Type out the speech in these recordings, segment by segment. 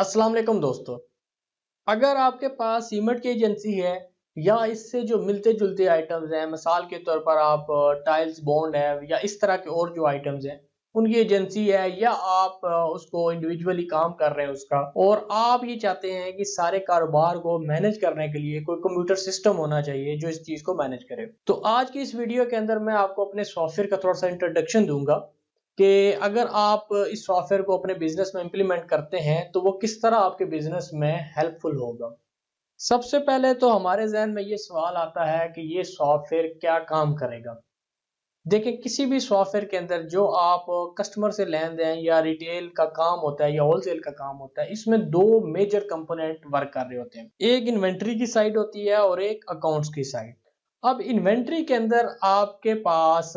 अस्सलाम वालेकुम दोस्तों। अगर आपके पास सीमेंट की एजेंसी है या इससे जो मिलते-जुलते आइटम्स हैं, मिसाल के तौर पर आप टाइल्स बॉन्ड है या इस तरह के और जो आइटम्स हैं, उनकी एजेंसी है या आप उसको इंडिविजुअली काम कर रहे हैं उसका और आप ये चाहते हैं कि सारे कारोबार को मैनेज करने के लिए कोई कंप्यूटर सिस्टम होना चाहिए जो इस चीज़ को मैनेज करे। तो आज की इस वीडियो के अंदर मैं आपको अपने सॉफ्टवेयर का थोड़ा-सा इंट्रोडक्शन दूँगा कि अगर आप इस सॉफ्टवेयर को अपने बिज़नेस में इम्प्लीमेंट करते हैं, तो वो किस तरह आपके बिज़नेस में हेल्पफुल होगा। सबसे पहले तो हमारे ज़हन में ये सवाल आता है कि ये सॉफ्टवेयर क्या काम करेगा? देखिए, किसी भी सॉफ्टवेयर के अंदर जो आप कस्टमर से लेन-देन या रिटेल का काम होता है या होलसेल का काम होता है, इसमें 2 मेजर कंपोनेंट वर्क कर रहे होते हैं। एक इन्वेंटरी की साइड होती है और एक अकाउंट्स की साइड। अब इन्वेंटरी के अंदर आपके पास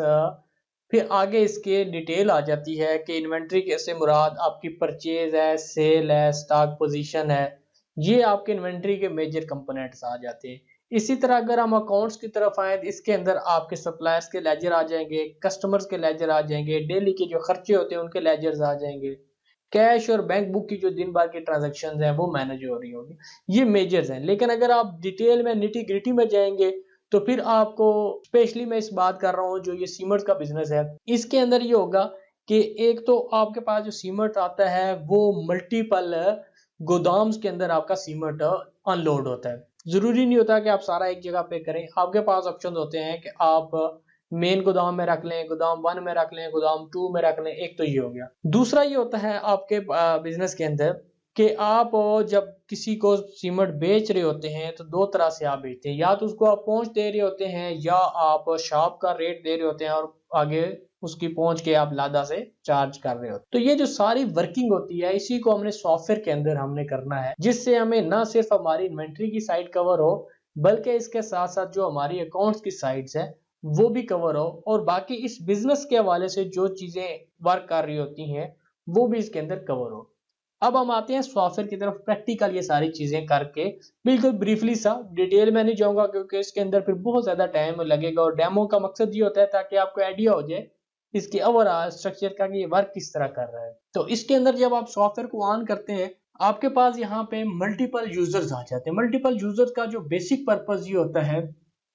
फिर आगे इसके डिटेल आ जाती है कि इन्वेंटरी के से मुराद आपकी परचेज़ है, सेल है, स्टॉक पोज़ीशन है। ये आपके इन्वेंटरी के मेजर कंपोनेंट्स आ जाते हैं। इसी तरह अगर हम अकाउंट्स की तरफ आएँ तो इसके अंदर आपके सप्लायर्स के लेजर आ जाएँगे, कस्टमर्स के लेजर आ जाएँगे, डेली के जो खर्चे होते हैं उनके लेजर्स आ जाएँगे। कैश और बैंक बुक की जो दिन भर की ट्रांज़ैक्शंस हैं वो मैनेज हो रही होगी। ये मेजर्स हैं, लेकिन अगर आप डिटेल में निटी-ग्रिटी में जाएँगे तो फिर आपको स्पेशली मैं इस बात कर रहा हूँ जो ये सीमेंट्स का बिज़नेस है, इसके अंदर ये होगा कि एक तो आपके पास जो सीमेंट आता है वो मल्टीपल गोदाम्स के अंदर आपका सीमेंट अनलोड होता है। ज़रूरी नहीं होता कि आप सारा एक जगह पे करें, आपके पास ऑप्शन होते हैं कि आप मेन गोदाम में रख लें, गोदाम 1 में रख लें, गोदाम 2 में रख लें, एक तो ये हो गया। दूसरा ये होता है आपके बिज़नेस के अंदर कि आप जब किसी को सीमेंट बेच रहे होते हैं तो 2 तरह से आप बेचते हैं। या तो उसको आप पहुँच दे रहे होते हैं या आप शॉप का रेट दे रहे होते हैं और आगे उसकी पहुँच के आप लादा से चार्ज कर रहे हो। तो ये जो सारी वर्किंग होती है इसी को हमने सॉफ्टवेयर के अंदर हमने करना है, जिससे हमें ना सिर्फ़ हमारी इन्वेंटरी की साइड कवर हो, बल्कि इसके साथ-साथ जो हमारी अकाउंट्स की साइड्स हैं, वो भी कवर हो और बाकी इस बिज़नेस के हवाले से जो चीज़ें वर्क कर रही होती हैं, वो भी इसके अंदर कवर हो। अब हम आते हैं सॉफ्टवेयर की तरफ प्रैक्टिकल ये सारी चीज़ें करके, बिल्कुल ब्रीफली सा डिटेल में नहीं जाऊँगा क्योंकि इसके अंदर फिर बहुत ज़्यादा टाइम लगेगा और डेमो का मकसद ये होता है ताकि आपको आइडिया हो जाए, इसके ओवरऑल स्ट्रक्चर का कि ये वर्क किस तरह कर रहा है। तो इसके अंदर जब आप सॉफ्टवेयर को ऑन करते हैं, आपके पास यहाँ पे मल्टीपल यूज़र्स आ जाते हैं। मल्टीपल यूज़र्स का जो बेसिक पर्पज़ ये होता है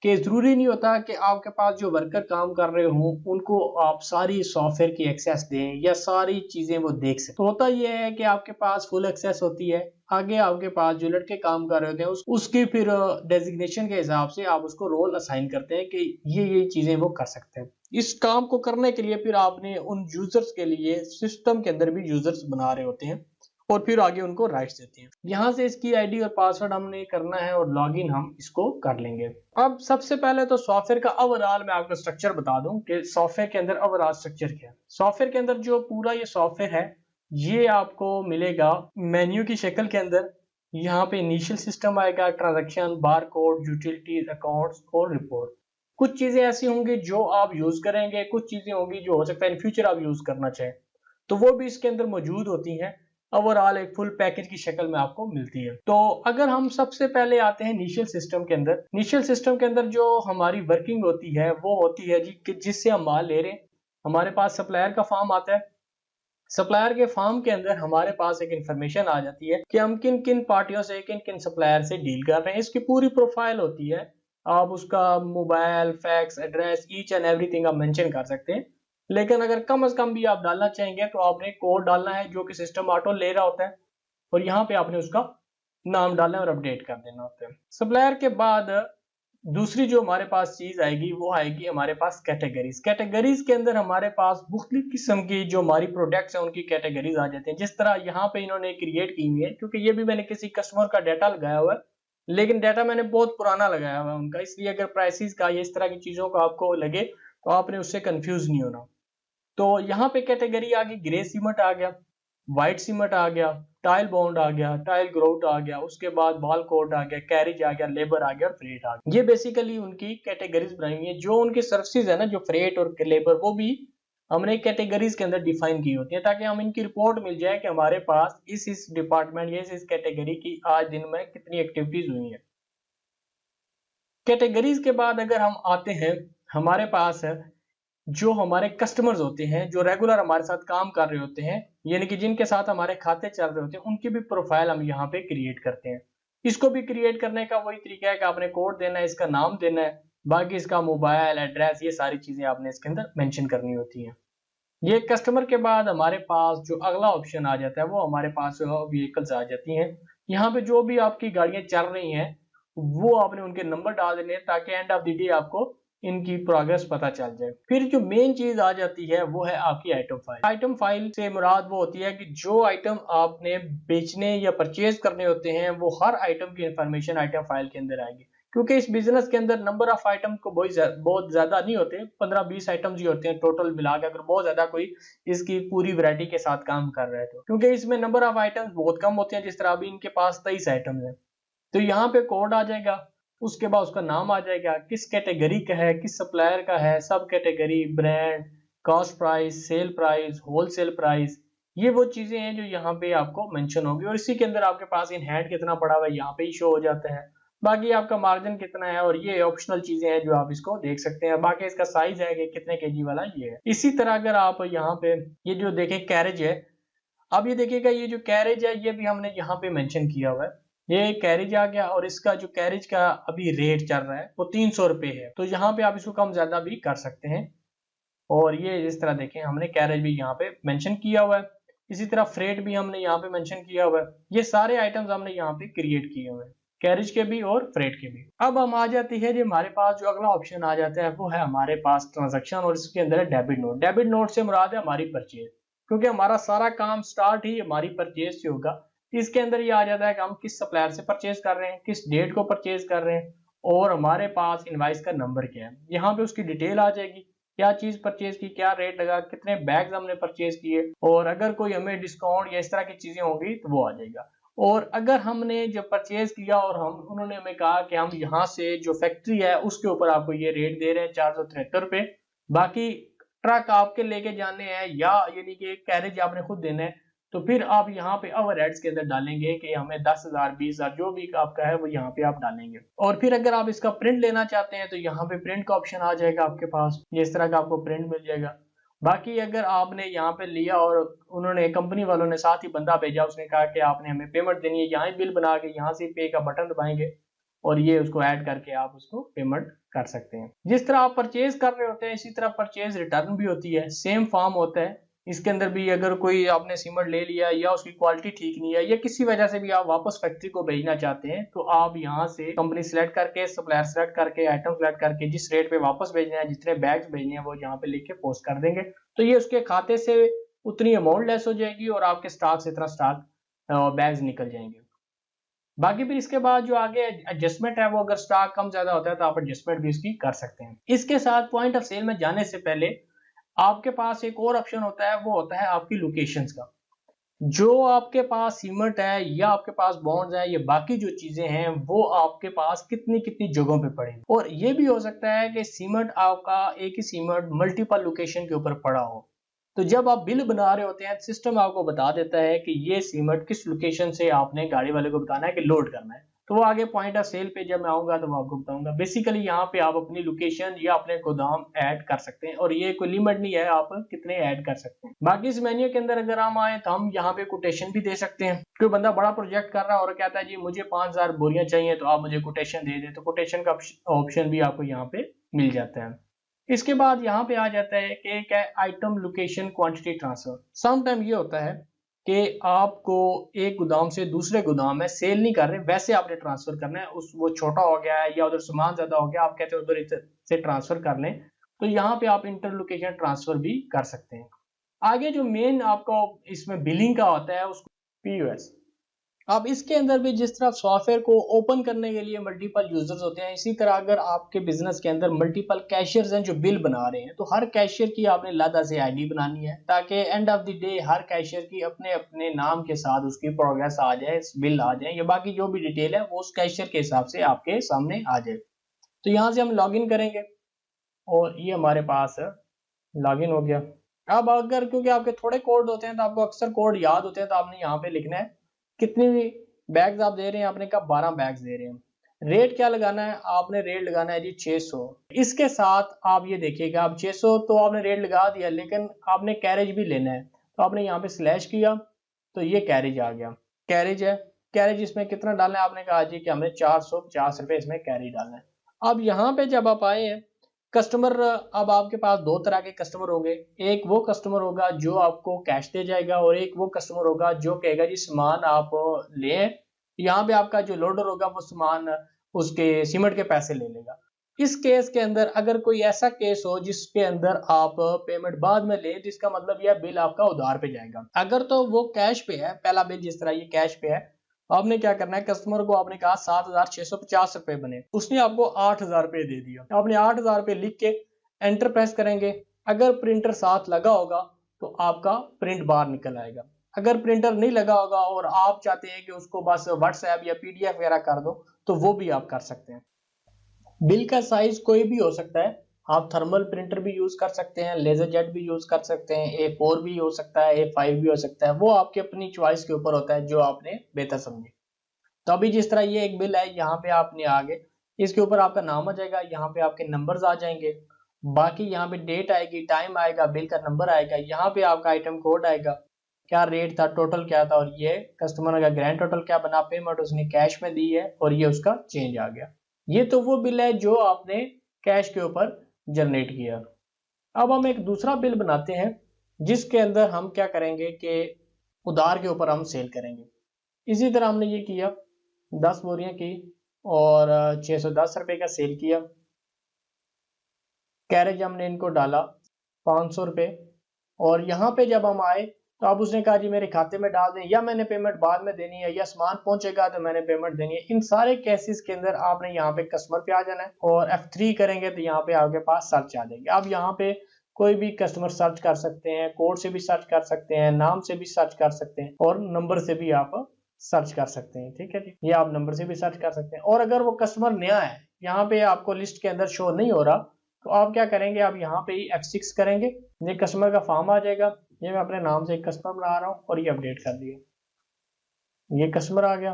कि ज़रूरी नहीं होता कि आपके पास जो वर्कर काम कर रहे हों, उनको आप सारी सॉफ्टवेयर की एक्सेस दें या सारी चीज़ें वो देख सकें। तो होता ये है कि आपके पास फुल एक्सेस होती है, आगे आपके पास जो लड़के काम कर रहे होते हैं उसकी फिर डेज़िग्नेशन के हिसाब से आप उसको रोल असाइन करते हैं कि ये चीज़ें वो कर सकते हैं। इस काम को करने के लिए फिर आपने उन यूज़र्स के लिए सिस्टम के अंदर भी यूज़र्स बना रहे होते हैं और फिर आगे उनको राइट्स देते हैं। यहाँ से इसकी आईडी और पासवर्ड हमने करना है और लॉगिन हम इसको कर लेंगे। अब सबसे पहले तो सॉफ्टवेयर का ओवरऑल मैं आपको स्ट्रक्चर बता दूं कि सॉफ्टवेयर के अंदर ओवरऑल स्ट्रक्चर क्या है। सॉफ्टवेयर के अंदर जो पूरा ये सॉफ्टवेयर है, ये आपको मिलेगा मेन्यू की शक्ल के अंदर। यहाँ पे इनिशियल सिस्टम आएगा, ट्रांजैक्शन, बारकोड, यूटिलिटीज, अकाउंट्स और रिपोर्ट। कुछ चीजें ऐसी होंगी जो आप यूज करेंगे, कुछ चीजें होंगी जो हो सकता है इन फ्यूचर आप यूज करना चाहें, तो वो भी इसके अंदर मौजूद होती हैं। ओवरऑल एक फुल पैकेज की शक्ल में आपको मिलती है। तो अगर हम सबसे पहले आते हैं इनिशियल सिस्टम के अंदर, इनिशियल सिस्टम के अंदर जो हमारी वर्किंग होती है वो होती है जी कि जिससे हम माल ले रहे हैं। हमारे पास सप्लायर का फॉर्म आता है। सप्लायर के फॉर्म के अंदर हमारे पास एक इंफॉर्मेशन आ जाती है कि हम किन किन पार्टियों से, किन किन सप्लायर से डील कर रहे हैं। इसकी पूरी प्रोफाइल होती है। आप उसका mobile, fax, address, each and everything आप मेंशन कर सकते हैं। लेकिन अगर कम से कम भी आप डालना चाहेंगे तो आपने कोड डालना है जो कि सिस्टम ऑटो ले रहा होता है और यहाँ पे आपने उसका नाम डालना है और अपडेट कर देना होता है। सप्लायर के बाद दूसरी जो हमारे पास चीज आएगी वो आएगी हमारे पास कैटेगरीज। कैटेगरीज के अंदर हमारे पास मुख्तलिफ किस्म की जो हमारी प्रोडक्ट्स हैं उनकी कैटेगरीज आ जाती हैं। जिस तरह यहाँ पे इन्होंने क्रिएट की हुई है, क्योंकि ये भी मैंने किसी कस्टमर का डाटा लगाया हुआ है, लेकिन डाटा मैंने बहुत पुराना लगाया हुआ है उनका, इसलिए अगर प्राइसेस का या इस तरह की चीजों का आपको लगे तो आपने उससे कंफ्यूज नहीं होना। तो यहाँ पे कैटेगरी आ गई, ग्रे सीमेंट आ गया, व्हाइट सीमेंट आ गया, टाइल बॉन्ड आ गया, टाइल ग्राउट आ गया, उसके बाद बॉल कोड आ गया, कैरिज आ गया, लेबर आ गया और फ्रेट आ गया। ये बेसिकली उनकी कैटेगरीज बनाई हुई है। जो उनकी सर्विसेज है ना, जो फ्रेट और लेबर, वो भी हमने कैटेगरीज के अंदर डिफाइन की होती है ताकि हम इनकी रिपोर्ट मिल जाए कि हमारे पास इस डिपार्टमेंट या इस कैटेगरी की आज दिन में कितनी एक्टिविटीज हुई है। कैटेगरीज के बाद अगर हम आते हैं, हमारे पास है जो हमारे कस्टमर्स होते हैं, जो रेगुलर हमारे साथ काम कर रहे होते हैं, यानी कि जिनके साथ हमारे खाते चल रहे होते हैं, उनकी भी प्रोफाइल हम यहाँ पे क्रिएट करते हैं। इसको भी क्रिएट करने का वही तरीका है कि आपने कोड देना है, इसका नाम देना है, बाकी इसका मोबाइल एड्रेस, ये सारी चीजें आपने इसके अंदर मेंशन करनी होती हैं। ये कस्टमर के बाद हमारे पास जो अगला ऑप्शन आ जाता है वो हमारे पास व्हीकल्स आ जाती हैं। यहाँ पे जो भी आपकी गाड़ियां चल रही हैं वो आपने उनके नंबर डाल देने हैं ताकि एंड ऑफ द डे आपको इनकी प्रोग्रेस पता चल जाए। फिर जो मेन चीज आ जाती है वो है आपकी आइटम फाइल। आइटम फाइल से मुराद वो होती है कि जो आइटम आपने बेचने या परचेज करने होते हैं वो हर आइटम की इंफॉर्मेशन आइटम फाइल के अंदर आएगी। क्योंकि इस बिजनेस के अंदर नंबर ऑफ आइटम को बहुत ज्यादा नहीं होते, 15-20 आइटम्स ही होते हैं टोटल मिला के, अगर बहुत ज्यादा कोई इसकी पूरी वैरायटी के साथ काम कर रहा है तो। क्योंकि इसमें नंबर ऑफ आइटम्स बहुत कम होते हैं, जिस तरह अभी इनके पास 23 आइटम्स हैं। तो यहाँ पे कोड आ जाएगा, उसके बाद उसका नाम आ जाएगा, किस कैटेगरी का है, किस सप्लायर का है, सब category, brand, cost price, sale price, wholesale price, ये वो चीजें हैं जो यहाँ पे आपको मेंशन होगी। और इसी के अंदर आपके पास इन हैंड कितना पड़ा हुआ है यहाँ पे ही शो हो जाता है। बाकी आपका मार्जिन कितना है और ये ऑप्शनल चीजें हैं जो आप इसको देख सकते हैं। बाकी इसका साइज है कि कितने केजी वाला ये है। इसी तरह अगर आप यहाँ पे ये जो देखें कैरेज है, अब ये देखिएगा ये जो कैरेज है ये भी हमने यहाँ पे मेंशन किया हुआ है। ये कैरेज आ गया और इसका जो कैरेज का अभी रेट चल रहा है वो 300 रुपये है। तो यहाँ पे आप इसको कम ज्यादा भी कर सकते हैं। और ये इस तरह देखें हमने कैरेज भी यहाँ पे मेंशन किया हुआ है। इसी तरह फ्रेट भी हमने यहाँ पे मेंशन किया हुआ है। ये सारे आइटम्स हमने यहाँ पे क्रिएट किए हुए हैं, कैरेज के भी और फ्रेट के भी। अब हम आ जाती है जो हमारे पास जो अगला ऑप्शन आ जाता है वो है हमारे पास ट्रांजैक्शन, और इसके अंदर है डेबिट नोट। डेबिट नोट से मुराद है हमारी परचेज, क्योंकि हमारा सारा काम स्टार्ट ही हमारी परचेज से होगा। इसके अंदर ये आ जाता है कि हम किस सप्लायर से परचेज कर रहे हैं, किस डेट को परचेज कर रहे हैं, और हमारे पास इनवाइस का नंबर क्या है। यहाँ पे उसकी डिटेल आ जाएगी, क्या चीज परचेज की, क्या रेट लगा, कितने बैग्स हमने परचेज किए, और अगर कोई हमें डिस्काउंट या इस तरह की चीजें होंगी तो वो आ जाएगा। और अगर हमने जब परचेज किया और हम उन्होंने हमें कहा कि हम यहाँ से जो फैक्ट्री है उसके ऊपर आपको ये रेट दे रहे हैं 473 रुपए, बाकी ट्रक आपके लेके जाने हैं या यानी कि कैरेज आपने खुद देना है, तो फिर आप यहाँ पे ओवरहेड्स के अंदर डालेंगे कि हमें 10,000 20,000 जो भी आपका है वो यहाँ पे आप डालेंगे। और फिर अगर आप इसका प्रिंट लेना चाहते हैं तो यहाँ पे प्रिंट का ऑप्शन आ जाएगा आपके पास, इस तरह का आपको प्रिंट मिल जाएगा। बाकी अगर आपने यहाँ पे लिया और उन्होंने कंपनी वालों ने साथ ही बंदा भेजा, उसने कहा कि आपने हमें पेमेंट देनी है, यहाँ ही बिल बना के यहाँ से पे का बटन दबाएंगे और ये उसको ऐड करके आप उसको पेमेंट कर सकते हैं। जिस तरह आप परचेज कर रहे होते हैं इसी तरह परचेज रिटर्न भी होती है, सेम फॉर्म होता है। इसके अंदर भी अगर कोई आपने सीमेंट ले लिया या उसकी क्वालिटी ठीक नहीं है या किसी वजह से भी आप वापस फैक्ट्री को भेजना चाहते हैं, तो आप यहाँ से कंपनी सिलेक्ट करके, सप्लायर सिलेक्ट करके, आइटम सिलेक्ट करके, जिस रेट पे वापस भेजना है, जितने बैग्स भेजने हैं वो यहाँ पे लिख के पोस्ट कर देंगे। तो ये उसके खाते से उतनी अमाउंट लेस हो जाएगी और आपके स्टॉक से इतना स्टॉक बैग्स निकल जाएंगे। बाकी फिर इसके बाद जो आगे एडजस्टमेंट है वो अगर स्टॉक कम ज्यादा होता है तो आप एडजस्टमेंट भी इसकी कर सकते हैं। इसके साथ पॉइंट ऑफ सेल में जाने से पहले आपके पास एक और ऑप्शन होता है, वो होता है आपकी लोकेशंस का। जो आपके पास सीमेंट है या आपके पास बॉन्ड्स है या बाकी जो चीजें हैं वो आपके पास कितनी कितनी जगहों पे पड़े, और ये भी हो सकता है कि सीमेंट आपका एक ही सीमेंट मल्टीपल लोकेशन के ऊपर पड़ा हो। तो जब आप बिल बना रहे होते हैं सिस्टम आपको बता देता है कि ये सीमेंट किस लोकेशन से आपने गाड़ी वाले को बताना है कि लोड करना है। तो वो आगे पॉइंट ऑफ सेल पे जब मैं आऊंगा तो मैं आपको बताऊंगा। बेसिकली यहाँ पे आप अपनी लोकेशन या अपने गोदाम ऐड कर सकते हैं और ये कोई लिमिट नहीं है आप कितने ऐड कर सकते हैं। बाकी इस मेन्यू के अंदर अगर हम आए तो हम यहाँ पे कोटेशन भी दे सकते हैं। कोई बंदा बड़ा प्रोजेक्ट कर रहा है और कहता है जी मुझे 5,000 बोरियां चाहिए तो आप मुझे कोटेशन दे दे, तो कोटेशन का ऑप्शन भी आपको यहाँ पे मिल जाता है। इसके बाद यहाँ पे आ जाता है कि एक है item location quantity transfer. Some time ये होता है कि आपको एक गोदाम से दूसरे गोदाम में सेल नहीं कर रहे, वैसे आपने ट्रांसफर करना है, उस वो छोटा हो गया है या उधर सामान ज्यादा हो गया, आप कहते हैं उधर से ट्रांसफर कर लें, तो यहाँ पे आप इंटर लोकेशन ट्रांसफर भी कर सकते हैं। आगे जो मेन आपको इसमें बिलिंग का होता है उसको पीओएस। अब इसके अंदर भी जिस तरह सॉफ्टवेयर को ओपन करने के लिए मल्टीपल यूजर्स होते हैं, इसी तरह अगर आपके बिजनेस के अंदर मल्टीपल कैशियर्स हैं जो बिल बना रहे हैं, तो हर कैशियर की आपने अलग से आईडी बनानी है ताकि end of the day her cashier की अपने अपने नाम के साथ उसकी प्रोग्रेस आ जाए, बिल आ जाए या बाकी जो भी डिटेल है वो उस कैशियर के हिसाब से आपके सामने आ जाए। तो यहाँ से हम लॉग इन करेंगे और ये हमारे पास लॉग इन हो गया। अब अगर क्योंकि आपके थोड़े कोड होते हैं तो आपको अक्सर कोड याद होते हैं, तो आपने यहाँ पे लिखना है कितनी भी बैग्स आप दे रहे हैं, आपने कहा 12 बैग्स दे रहे हैं। रेट क्या लगाना है, आपने रेट लगाना है जी 600। इसके साथ आप ये देखिएगा, आप 600 तो आपने रेट लगा दिया, लेकिन आपने कैरेज भी लेना है, तो आपने यहाँ पे स्लैश किया तो ये कैरेज आ गया। कैरेज है, कैरेज इसमें कितना डालना है, आपने कहा जी कि हमें 450 रुपये इसमें कैरेज डालना है। अब यहाँ पे जब आप आए हैं कस्टमर, अब आपके पास दो तरह के कस्टमर होंगे। एक वो कस्टमर होगा जो आपको कैश दे जाएगा, और एक वो कस्टमर होगा जो कहेगा जी सामान आप लें, यहाँ पे आपका जो लोडर होगा वो सामान उसके सीमेंट के पैसे ले लेगा। इस केस के अंदर अगर कोई ऐसा केस हो जिसके अंदर आप पेमेंट बाद में ले, जिसका मतलब यह बिल आपका उधार पे जाएगा। अगर तो वो कैश पे है, पहला बिल जिस तरह ये कैश पे है, आपने क्या करना है, कस्टमर को आपने कहा 7,650 रुपए बने, उसने आपको 8,000 रुपए दे दिया। आपने 8,000 रुपए लिख के एंटर प्रेस करेंगे। अगर प्रिंटर साथ लगा होगा तो आपका प्रिंट बाहर निकल आएगा। अगर प्रिंटर नहीं लगा होगा और आप चाहते हैं कि उसको बस व्हाट्सएप या पीडीएफ वगैरह कर दो, तो वो भी आप कर सकते हैं। बिल का साइज कोई भी हो सकता है, आप थर्मल प्रिंटर भी यूज कर सकते हैं, लेजर जेट भी यूज कर सकते हैं, A4 भी हो सकता है, A5 भी हो सकता है, वो आपकी अपनी चॉइस के ऊपर होता है जो आपने बेहतर समझे। तो अभी जिस तरह ये एक बिल है, यहाँ पे आपने आगे इसके ऊपर आपका नाम आ जाएगा, यहाँ पे आपके नंबर्स आ जाएंगे, बाकी यहाँ पे डेट आएगी, टाइम आएगा, बिल का नंबर आएगा, यहाँ पे आपका आइटम कोड आएगा, क्या रेट था, टोटल क्या था, और ये कस्टमर का ग्रैंड टोटल क्या बना, पेमेंट उसने कैश में दी है, और ये उसका चेंज आ गया। ये तो वो बिल है जो आपने कैश के ऊपर जनरेट किया। अब हम एक दूसरा बिल बनाते हैं जिसके अंदर हम क्या करेंगे कि उधार के ऊपर हम सेल करेंगे। इसी तरह हमने ये किया, 10 बोरियां की और 610 रुपए का सेल किया। कैरेज हमने इनको डाला 500 रुपये, और यहाँ पे जब हम आए तो अब उसने कहा जी मेरे खाते में डाल दें, या मैंने पेमेंट बाद में देनी है, या सामान पहुंचेगा तो मैंने पेमेंट देनी है। इन सारे केसेस के अंदर आपने यहाँ पे कस्टमर पे आ जाना है, और F3 करेंगे तो यहाँ पे आपके पास सर्च आ जाएगी। अब यहाँ पे कोई भी कस्टमर सर्च कर सकते हैं, कोड से भी सर्च कर सकते हैं, नाम से भी सर्च कर सकते हैं, और नंबर से भी आप सर्च कर सकते हैं। ठीक है जी, ये आप नंबर से भी सर्च कर सकते हैं। और अगर वो कस्टमर नया है, यहाँ पे आपको लिस्ट के अंदर शो नहीं हो रहा, तो आप क्या करेंगे, आप यहाँ पे ही F6 करेंगे, ये कस्टमर का फॉर्म आ जाएगा। ये मैं अपने नाम से एक कस्टमर बना रहा हूँ और ये अपडेट कर दिया, ये कस्टमर आ गया।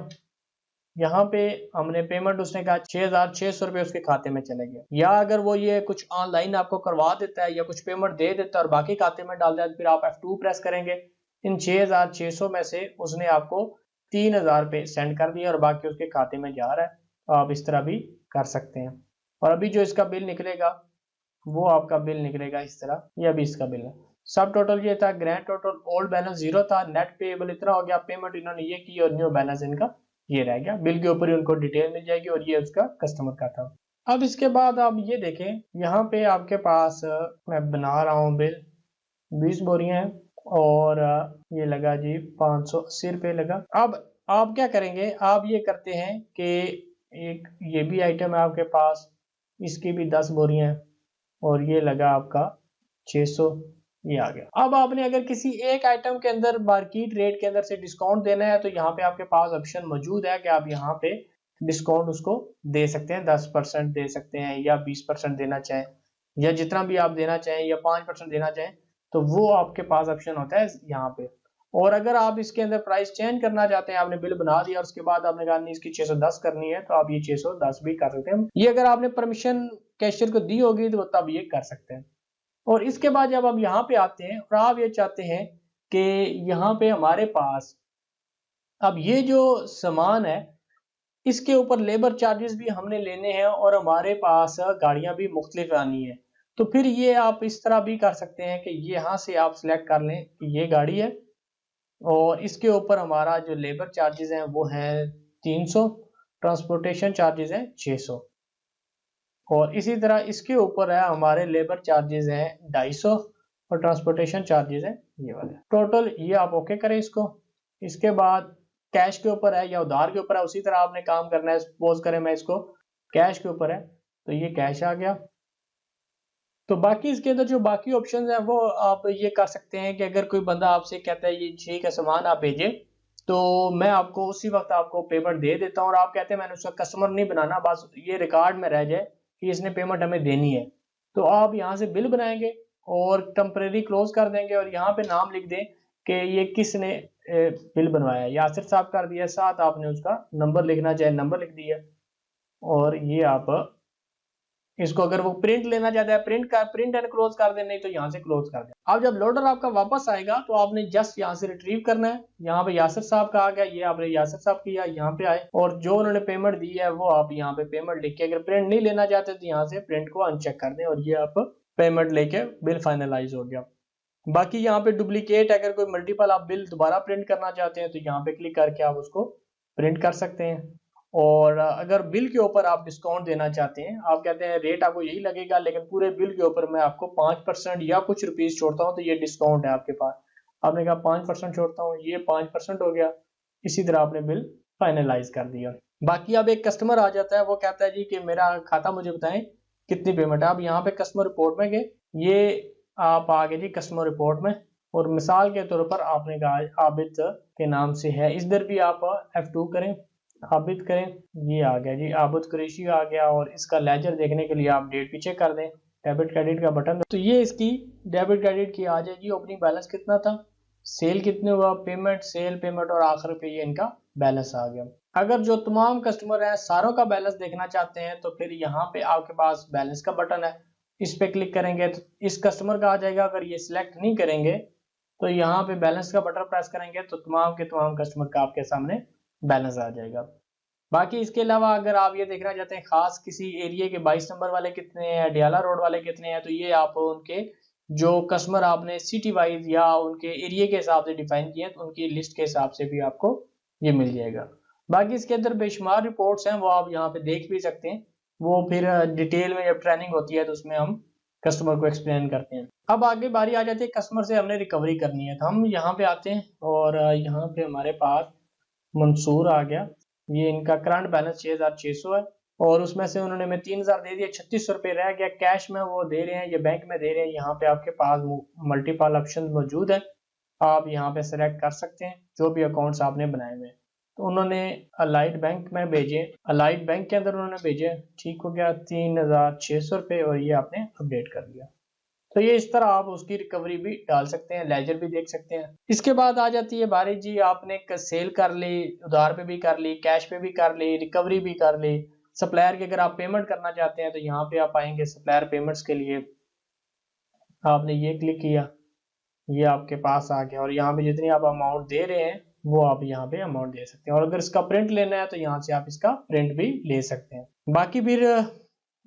यहाँ पे हमने पेमेंट, उसने कहा 6,600 रुपये उसके खाते में चले गए। या अगर वो ये कुछ ऑनलाइन आपको करवा देता है या कुछ पेमेंट दे देता है और बाकी खाते में डाल देता है, तो फिर आप F2 प्रेस करेंगे। इन 6,600 में से उसने आपको 3,000 रुपये सेंड कर दिया और बाकी उसके खाते में जा रहा है। तो आप इस तरह भी कर सकते हैं। और अभी जो इसका बिल निकलेगा वो आपका बिल निकलेगा इस तरह, ये अभी इसका बिल है। सब टोटल ये था, ग्रैंड टोटल ओल्ड बैलेंस 0 था, नेट पेएबल इतना हो गया, पेमेंट इन्होंने ये की और न्यू बैलेंस इनका ये रह गया। बिल के ऊपर ही उनको डिटेल मिल जाएगी, और ये उसका कस्टमर का था। अब इसके बाद आप ये देखें, यहाँ पे आपके पास मैं बना रहा हूँ बिल, 20 बोरियां हैं, और ये लगा जी 580 रुपये लगा। अब आप क्या करेंगे, आप ये करते हैं कि एक ये भी आइटम है आपके पास, इसकी भी 10 बोरियां हैं, और ये लगा आपका 600, ये आ गया। अब आपने अगर किसी एक आइटम के अंदर मार्केट रेट के अंदर से डिस्काउंट देना है, तो यहाँ पे आपके पास ऑप्शन मौजूद है कि आप यहाँ पे डिस्काउंट उसको दे सकते हैं, 10% दे सकते हैं, या 20% देना चाहें, या जितना भी आप देना चाहें, या 5% देना चाहें, तो वो आपके पास ऑप्शन होता है यहाँ पे। और अगर आप इसके अंदर प्राइस चेंज करना चाहते हैं, आपने बिल बना दिया और उसके बाद आपने कहा नहीं इसकी 610 करनी है, तो आप ये 610 भी कर सकते हैं। ये अगर आपने परमिशन कैशियर को दी होगी तो तब ये कर सकते हैं। और इसके बाद जब आप यहाँ पे आते हैं और आप ये चाहते हैं कि यहाँ पे हमारे पास अब ये जो सामान है इसके ऊपर लेबर चार्जेस भी हमने लेने हैं, और हमारे पास गाड़ियां भी मुख्तलिफ आनी है, तो फिर ये आप इस तरह भी कर सकते हैं कि यहाँ से आप सिलेक्ट कर लें कि ये गाड़ी है और इसके ऊपर हमारा जो लेबर चार्जेस हैं वो है 300, ट्रांसपोर्टेशन चार्जेस हैं 600, और इसी तरह इसके ऊपर है हमारे लेबर चार्जेस हैं 250 और ट्रांसपोर्टेशन चार्जेस हैं ये वाले टोटल। ये आप ओके करें इसको। इसके बाद कैश के ऊपर है या उधार के ऊपर है, उसी तरह आपने काम करना है। सपोज करें मैं इसको कैश के ऊपर है, तो ये कैश आ गया। तो बाकी इसके अंदर जो बाकी ऑप्शंस हैं वो आप ये कर सकते हैं कि अगर कोई बंदा आपसे कहता है ये ठीक है सामान आप भेजें, तो मैं आपको उसी वक्त आपको पेमेंट दे देता हूँ, और आप कहते हैं मैंने उसका कस्टमर नहीं बनाना, बस ये रिकॉर्ड में रह जाए कि इसने पेमेंट हमें देनी है, तो आप यहाँ से बिल बनाएंगे और टेम्परेरी क्लोज कर देंगे और यहाँ पे नाम लिख दें कि ये किसने बिल बनवाया, यासिर साहब कर दिया, साथ आपने उसका नंबर लिखना चाहे नंबर लिख दिया, और ये आप इसको अगर वो प्रिंट लेना चाहता है प्रिंट एंड क्लोज कर दे, नहीं तो यहाँ से क्लोज कर दे। अब जब लोडर आपका वापस आएगा तो आपने जस्ट यहाँ से रिट्रीव करना है। यहाँ पे यासिर साहब का आ गया, ये आपने यासिर साहब किया, यहाँ पे आए और जो उन्होंने पेमेंट दी है वो आप यहाँ पे पेमेंट लिख के, अगर प्रिंट नहीं लेना चाहते तो यहाँ से प्रिंट को अनचेक कर दें और ये आप पेमेंट लेके बिल फाइनलाइज हो गया। बाकी यहाँ पे डुप्लीकेट अगर कोई मल्टीपल आप बिल दोबारा प्रिंट करना चाहते हैं तो यहाँ पे क्लिक करके आप उसको प्रिंट कर सकते हैं। और अगर बिल के ऊपर आप डिस्काउंट देना चाहते हैं, आप कहते हैं रेट आपको यही लगेगा लेकिन पूरे बिल के ऊपर मैं आपको 5% या कुछ रुपीज छोड़ता हूँ, तो ये डिस्काउंट है आपके पास। आपने कहा 5% छोड़ता हूँ, ये 5% हो गया। इसी तरह आपने बिल फाइनलाइज कर दिया। बाकी अब एक कस्टमर आ जाता है, वो कहता है जी कि मेरा खाता मुझे बताएं कितनी पेमेंट है। आप यहाँ पे कस्टमर रिपोर्ट में गए, ये आप आ गए जी कस्टमर रिपोर्ट में, और मिसाल के तौर पर आपने कहा आबिद के नाम से है, इधर भी आप F2 करें, आबिद करें, ये आ गया जी आबिद कुरैशी आ गया। और इसका लेजर देखने के लिए आप डेट पीछे कर दें, डेबिट क्रेडिट का बटन, तो ये इसकी डेबिट क्रेडिट की आ जाएगी। ओपनिंग बैलेंस कितना था, सेल कितने हुआ, पेमेंट, सेल, पेमेंट, और आखिर पे ये इनका बैलेंस आ गया। अगर जो तमाम कस्टमर हैं सारों का बैलेंस देखना चाहते हैं तो फिर यहाँ पे आपके पास बैलेंस का बटन है, इस पे क्लिक करेंगे तो इस कस्टमर का आ जाएगा। अगर ये सिलेक्ट नहीं करेंगे तो यहाँ पे बैलेंस का बटन प्रेस करेंगे तो तमाम के तमाम कस्टमर का आपके सामने बैलेंस आ जाएगा। बाकी इसके अलावा अगर आप ये देखना चाहते हैं खास किसी एरिया के 22 नंबर वाले कितने हैं, डियाला रोड वाले कितने हैं, तो ये आप उनके जो कस्टमर आपने सिटी वाइज या उनके एरिया के हिसाब से डिफाइन किए हैं तो उनकी लिस्ट के हिसाब से भी आपको ये मिल जाएगा। बाकी इसके अंदर बेशुमार रिपोर्ट्स हैं, वो आप यहाँ पे देख भी सकते हैं। वो फिर डिटेल में जब ट्रेनिंग होती है तो उसमें हम कस्टमर को एक्सप्लेन करते हैं। अब आगे बारी आ जाती है कस्टमर से हमने रिकवरी करनी है, तो हम यहाँ पे आते हैं और यहाँ पे हमारे पास मंसूर आ गया। ये इनका करंट बैलेंस 6600 है और उसमें से उन्होंने मैं 3000 दे दिया, 3600 रुपये रह गया। कैश में वो दे रहे हैं, ये बैंक में दे रहे हैं। यहाँ पे आपके पास मल्टीपल ऑप्शन मौजूद है, आप यहाँ पे सेलेक्ट कर सकते हैं जो भी अकाउंट्स आपने बनाए हुए हैं। तो उन्होंने अलाइड बैंक में भेजे, अलाइड बैंक के अंदर उन्होंने भेजे, ठीक हो गया 3600 रुपये और ये आपने अपडेट कर दिया। तो ये इस तरह आप उसकी रिकवरी भी डाल सकते हैं, लेजर भी देख सकते हैं। इसके बाद आ जाती है बारी जी, आपने सेल कर ली, उधार पे भी कर ली, कैश पे भी कर ली, रिकवरी भी कर ली। सप्लायर की अगर आप पेमेंट करना चाहते हैं तो यहाँ पे आप आएंगे सप्लायर पेमेंट्स के लिए, आपने ये क्लिक किया, ये आपके पास आ गया और यहाँ पे जितनी आप अमाउंट दे रहे हैं वो आप यहाँ पे अमाउंट दे सकते हैं। और अगर इसका प्रिंट लेना है तो यहाँ से आप इसका प्रिंट भी ले सकते हैं। बाकी फिर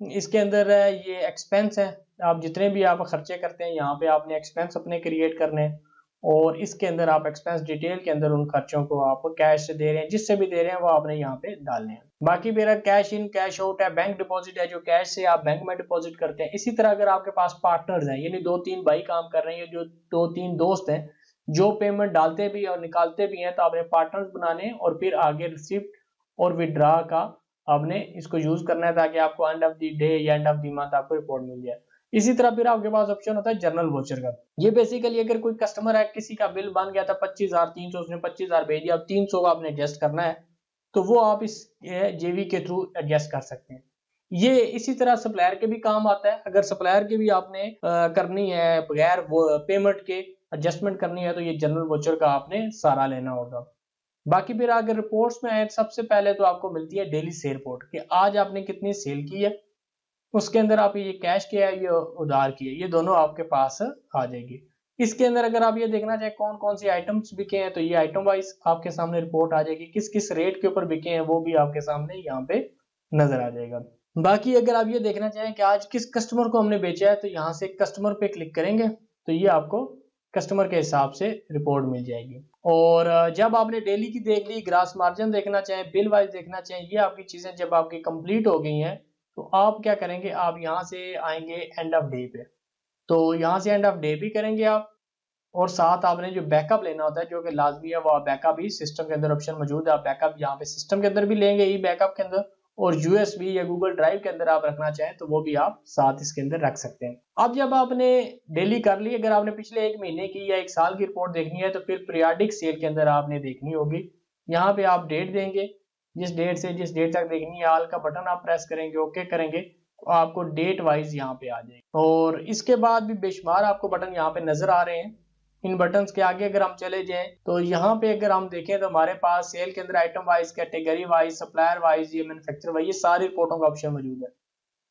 इसके अंदर ये एक्सपेंस है, आप जितने भी आप खर्चे करते हैं यहाँ पे आपने एक्सपेंस अपने क्रिएट करने हैं और इसके अंदर आप एक्सपेंस डिटेल के अंदर उन खर्चों को आप कैश से दे रहे हैं, जिससे भी दे रहे हैं वो आपने यहाँ पे डालने हैं। बाकी मेरा कैश इन कैश आउट है, बैंक डिपॉजिट है, जो कैश से आप बैंक में डिपॉजिट करते हैं। इसी तरह अगर आपके पास पार्टनर्स हैं, यानी 2-3 भाई काम कर रहे हैं, जो 2-3 दोस्त हैं जो पेमेंट डालते भी और निकालते भी हैं, तो आपने पार्टनर्स बनाने और फिर आगे रिसिप्ट और विड्रा का आपने इसको यूज करना है ताकि आपको एंड ऑफ द डे या एंड ऑफ द मंथ आपको रिपोर्ट मिल जाए। इसी तरह फिर आपके पास ऑप्शन होता है जर्नल वोचर का। ये बेसिकली अगर कोई कस्टमर है, किसी का बिल बन गया था 25,300, उसने 25,000 भेज दिया, अब 300 का आपने एडजस्ट करना है तो वो आप इस जेवी के थ्रू एडजस्ट कर सकते हैं। ये इसी तरह सप्लायर के भी काम आता है। अगर सप्लायर की भी आपने करनी है बगैर वो पेमेंट के एडजस्टमेंट करनी है तो ये जनरल वोचर का आपने सहारा लेना होगा। बाकी फिर अगर रिपोर्ट्स में आए, सबसे पहले तो आपको मिलती है डेली सेल रिपोर्ट कि आज आपने कितनी सेल की है। उसके अंदर आप ये कैश किया है, ये उधार की है, ये दोनों आपके पास आ जाएगी। इसके अंदर अगर आप ये देखना चाहें कौन कौन सी आइटम्स बिके हैं तो ये आइटम वाइज आपके सामने रिपोर्ट आ जाएगी, किस किस रेट के ऊपर बिके हैं वो भी आपके सामने यहाँ पे नजर आ जाएगा। बाकी अगर आप ये देखना चाहें कि आज किस कस्टमर को हमने बेचा है तो यहाँ से कस्टमर पे क्लिक करेंगे तो ये आपको कस्टमर के हिसाब से रिपोर्ट मिल जाएगी। और जब आपने डेली की देख ली, ग्रास मार्जिन देखना चाहें, बिल वाइज देखना चाहें, ये आपकी चीजें जब आपकी कंप्लीट हो गई हैं तो आप क्या करेंगे, आप यहाँ से आएंगे एंड ऑफ डे पे, तो यहाँ से एंड ऑफ डे भी करेंगे आप। और साथ आपने जो बैकअप लेना होता है जो कि लाजमी है, वो आप बैकअप भी सिस्टम के अंदर ऑप्शन मौजूद है, आप बैकअप यहाँ पे सिस्टम के अंदर भी लेंगे ई बैकअप के अंदर, और यूएसबी या गूगल ड्राइव के अंदर आप रखना चाहें तो वो भी आप साथ इसके अंदर रख सकते हैं। अब जब आपने डेली कर ली, अगर आपने पिछले 1 महीने की या 1 साल की रिपोर्ट देखनी है तो फिर पीरियाडिक सेल के अंदर आपने देखनी होगी। यहाँ पे आप डेट देंगे, जिस डेट से जिस डेट तक देखनी है, ऑल का बटन आप प्रेस करेंगे, ओके करेंगे तो आपको डेट वाइज यहाँ पे आ जाएगी। और इसके बाद भी बेशुमार आपको बटन यहाँ पे नजर आ रहे हैं, इन बटन्स के आगे अगर हम चले जाएं तो यहाँ पे अगर हम देखें तो हमारे पास सेल के अंदर item wise, category wise, supplier wise, ये मैन्युफैक्चर वाइज, ये सारी रिपोर्टों का ऑप्शन मौजूद है।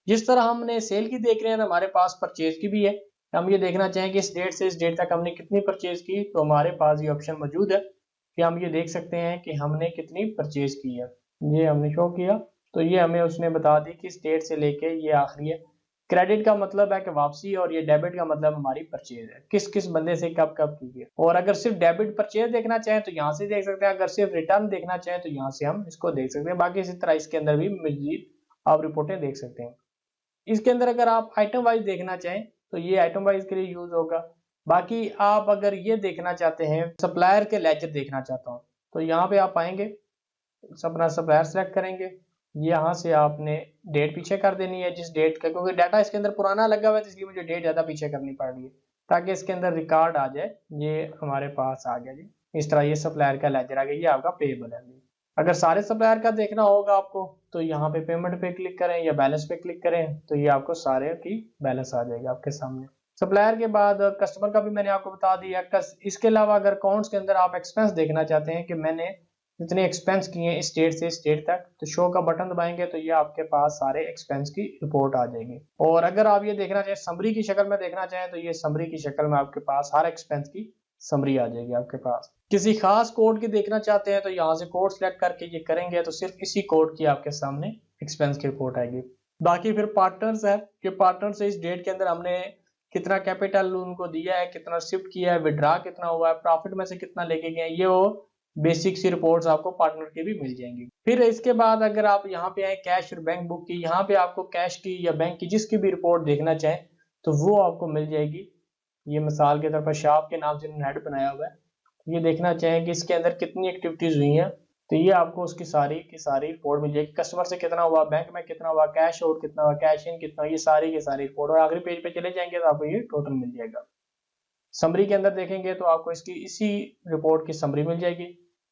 जिस तरह हमने सेल की देख रहे हैं हमारे पास परचेज की भी है। हम ये देखना चाहें कि इस डेट से इस डेट तक हमने कितनी परचेज की, तो हमारे पास ये ऑप्शन मौजूद है कि हम ये देख सकते हैं कि हमने कितनी परचेज की है। ये हमने शो किया तो ये हमें उसने बता दी कि इस डेट से लेके ये आखिरी है। क्रेडिट का मतलब है कि वापसी, और ये डेबिट का मतलब हमारी परचेज है, किस किस बंदे से कब कब की है। और अगर सिर्फ डेबिट परचेज देखना चाहें तो यहाँ से देख सकते हैं, अगर सिर्फ रिटर्न देखना चाहें तो यहाँ से हम इसको देख सकते हैं। बाकी इसी तरह इसके अंदर भी मजीद आप रिपोर्टें देख सकते हैं। इसके अंदर अगर आप आइटम वाइज देखना चाहें तो ये आइटम वाइज के लिए यूज होगा। बाकी आप अगर ये देखना चाहते हैं, सप्लायर के लेजर देखना चाहता हूँ, तो यहाँ पे आप आएंगे, अपना सप्लायर सेलेक्ट करेंगे, यहाँ से आपने डेट पीछे कर देनी है जिस डेट का, क्योंकि डाटा इसके अंदर पुराना लगा हुआ है तो इसलिए मुझे डेट ज्यादा पीछे करनी पड़ रही है ताकि इसके अंदर रिकॉर्ड आ जाए। ये हमारे पास आ गया जी, इस तरह ये सप्लायर का लेजर आ गया, ये आपका पेएबल है। अगर सारे सप्लायर का देखना होगा आपको तो यहाँ पे पेमेंट पे क्लिक करें या बैलेंस पे क्लिक करें तो ये आपको सारे की बैलेंस आ जाएगा आपके सामने। सप्लायर के बाद कस्टमर का भी मैंने आपको बता दिया। इसके अलावा अगर अकाउंट्स के अंदर आप एक्सपेंस देखना चाहते हैं कि मैंने जितने एक्सपेंस किए हैं इस डेट से इस डेट तक, तो शो का बटन दबाएंगे तो ये आपके पास सारे एक्सपेंस की रिपोर्ट आ जाएगी। और अगर आप ये देखना चाहें समरी की शक्ल में देखना चाहें तो ये समरी की शक्ल में आपके पास हर एक्सपेंस की समरी आ जाएगी आपके पास। किसी खास कोड की देखना चाहते हैं तो यहाँ से कोड सेलेक्ट करके ये करेंगे तो सिर्फ इसी कोड की आपके सामने एक्सपेंस की रिपोर्ट आएगी। बाकी फिर पार्टनर्स है कि पार्टनर से इस डेट के अंदर हमने कितना कैपिटल उनको दिया है, कितना शिफ्ट किया है, विड्रा कितना हुआ है, प्रॉफिट में से कितना लेके गए, ये वो बेसिक सी रिपोर्ट्स आपको पार्टनर की भी मिल जाएंगी। फिर इसके बाद अगर आप यहाँ पे आए कैश और बैंक बुक की, यहाँ पे आपको कैश की या बैंक की जिसकी भी रिपोर्ट देखना चाहें तो वो आपको मिल जाएगी। ये मिसाल के तौर पर शॉप के नाम से हेड बनाया हुआ है, ये देखना चाहें कि इसके अंदर कितनी एक्टिविटीज हुई हैं तो ये आपको उसकी सारी की सारी रिपोर्ट मिल जाएगी। कस्टमर से कितना हुआ, बैंक में कितना हुआ, कैश आउट कितना हुआ, कैश इन कितना हुआ, ये सारी की सारी रिपोर्ट। और आखिरी पेज पे चले जाएंगे तो आपको ये टोटल मिल जाएगा। समरी के अंदर देखेंगे तो आपको इसकी इसी रिपोर्ट की समरी मिल जाएगी,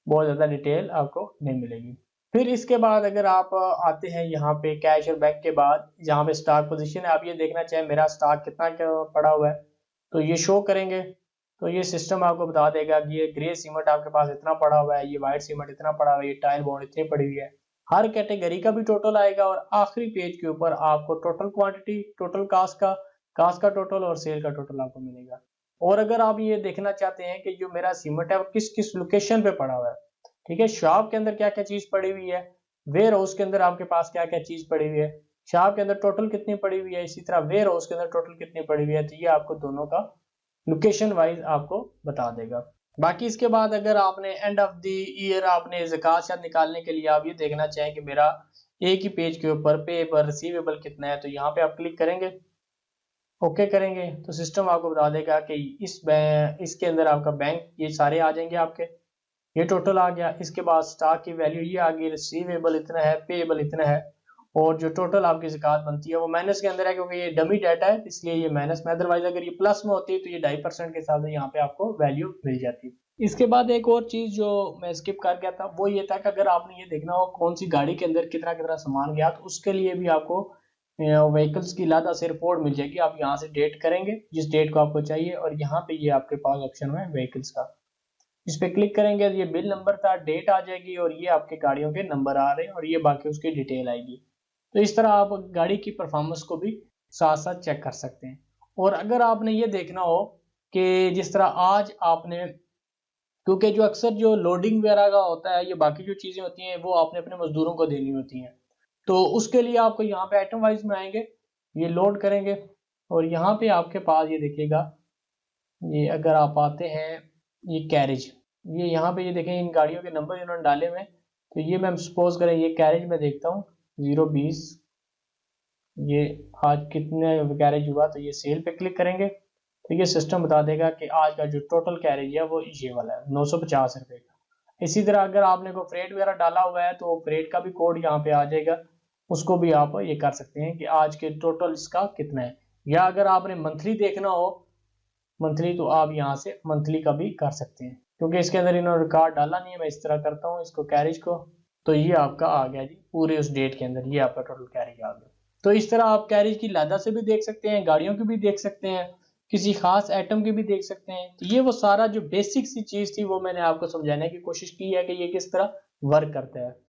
बहुत ज्यादा डिटेल आपको नहीं मिलेगी। फिर इसके बाद अगर आप आते हैं यहाँ पे कैश और बैंक के बाद जहाँ पे स्टॉक पोजीशन है, आप ये देखना चाहें मेरा स्टॉक कितना पड़ा हुआ है तो ये शो करेंगे तो ये सिस्टम आपको बता देगा कि ये ग्रे सीमेंट आपके पास इतना पड़ा हुआ है, ये व्हाइट सीमेंट इतना पड़ा हुआ है, ये टाइल बॉन्ड इतनी पड़ी हुई है। हर कैटेगरी का भी टोटल आएगा और आखिरी पेज के ऊपर आपको टोटल क्वांटिटी, टोटल कास्ट का टोटल और सेल का टोटल आपको मिलेगा। और अगर आप ये देखना चाहते हैं कि जो मेरा सीमेंट है वो किस किस लोकेशन पे पड़ा हुआ है, ठीक है, शॉप के अंदर क्या क्या चीज पड़ी हुई है, वेयर हाउस के अंदर आपके पास क्या क्या चीज पड़ी हुई है, शॉप के अंदर टोटल कितनी पड़ी हुई है, इसी तरह वेयर हाउस के अंदर टोटल कितनी पड़ी हुई है, तो ये आपको दोनों का लोकेशन वाइज आपको बता देगा। बाकी इसके बाद अगर आपने एंड ऑफ द ईयर आपने ज़कात शायद निकालने के लिए आप ये देखना चाहें कि मेरा एक ही पेज के ऊपर पे पर रिसीवेबल कितना है, तो यहाँ पे आप क्लिक करेंगे, ओके करेंगे तो सिस्टम आपको बता देगा कि इसके अंदर आपका बैंक ये सारे आ जाएंगे आपके, ये टोटल आ गया। इसके बाद स्टॉक की वैल्यू ये आ गई, रिसीवेबल इतना है, पेएबल इतना है, और जो टोटल आपकी ज़कात बनती है वो माइनस के अंदर है क्योंकि ये डमी डाटा है इसलिए ये माइनस में, अदरवाइज अगर ये प्लस में होती है तो ये 2.5% के हिसाब से यहाँ पे आपको वैल्यू मिल जाती है। इसके बाद एक और चीज जो मैं स्किप कर गया था वो ये था कि अगर आपने ये देखना हो कौन सी गाड़ी के अंदर कितना कितना सामान गया तो उसके लिए भी आपको व्हीकल्स की लादा से रिपोर्ट मिल जाएगी। आप यहाँ से डेट करेंगे जिस डेट को आपको चाहिए और यहाँ पे ये आपके पास ऑप्शन है व्हीकल्स का, इस पे क्लिक करेंगे ये बिल नंबर था, डेट आ जाएगी और ये आपके गाड़ियों के नंबर आ रहे हैं और ये बाकी उसकी डिटेल आएगी। तो इस तरह आप गाड़ी की परफॉर्मेंस को भी साथ साथ चेक कर सकते हैं। और अगर आपने ये देखना हो कि जिस तरह आज आपने, क्योंकि जो अक्सर जो लोडिंग वगैरह का होता है, ये बाकी जो चीज़ें होती हैं वो आपने अपने मजदूरों को देनी होती हैं, तो उसके लिए आपको यहाँ पे आइटम वाइज में आएंगे, ये लोड करेंगे और यहाँ पे आपके पास ये देखिएगा, ये अगर आप आते हैं ये कैरेज, ये यहाँ पे ये देखें इन गाड़ियों के नंबर इन्होंने डाले हुए, तो ये मैं सपोज करें ये कैरेज में देखता हूँ 020, ये आज कितने कैरेज हुआ, तो ये सेल पे क्लिक करेंगे तो ये सिस्टम बता देगा कि आज का जो टोटल कैरेज है वो ये वाला है 950 रुपये का। इसी तरह अगर आपने कोई फ्रेट वगैरह डाला हुआ है तो फ्रेट का भी कोड यहाँ पे आ जाएगा, उसको भी आप ये कर सकते हैं कि आज के टोटल इसका कितना है। या अगर आपने मंथली देखना हो मंथली तो आप यहाँ से मंथली का भी कर सकते हैं, क्योंकि इसके अंदर इन्होंने रिकॉर्ड डाला नहीं है, मैं इस तरह करता हूँ इसको कैरेज को, तो ये आपका आ गया जी पूरे उस डेट के अंदर, ये आपका टोटल कैरेज आ गया। तो इस तरह आप कैरेज की लादा से भी देख सकते हैं, गाड़ियों की भी देख सकते हैं, किसी खास एटम की भी देख सकते हैं। तो ये वो सारा जो बेसिक सी चीज़ थी वो मैंने आपको समझाने की कोशिश की है कि ये किस तरह वर्क करता है।